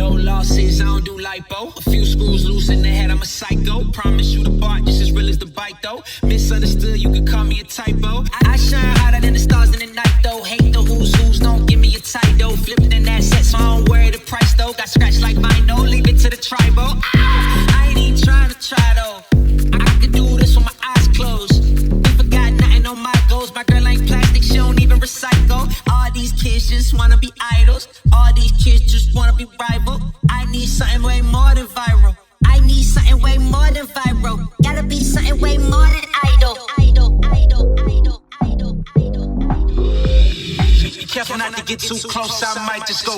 No losses, I don't do lipo. A few screws loose in the head, I'm a psycho. Promise you the bar just as real as the bite though. Misunderstood, you could call me a typo. I shine hotter than the stars in the night though. Hate the who's, don't give me a title. Flipping in that set, so I don't worry the price though. Got scratched like Mino, leave it to the tribal. I ain't even trying to try though. I could do this with my eyes closed. Never got nothing on my goals. My girl ain't plastic, she don't even recycle. All these kids just wanna be idols. All these kids just wanna be rival. I need something way more than viral. I need something way more than viral. Gotta be something way more than idol. Be careful not to get too close, I might just go.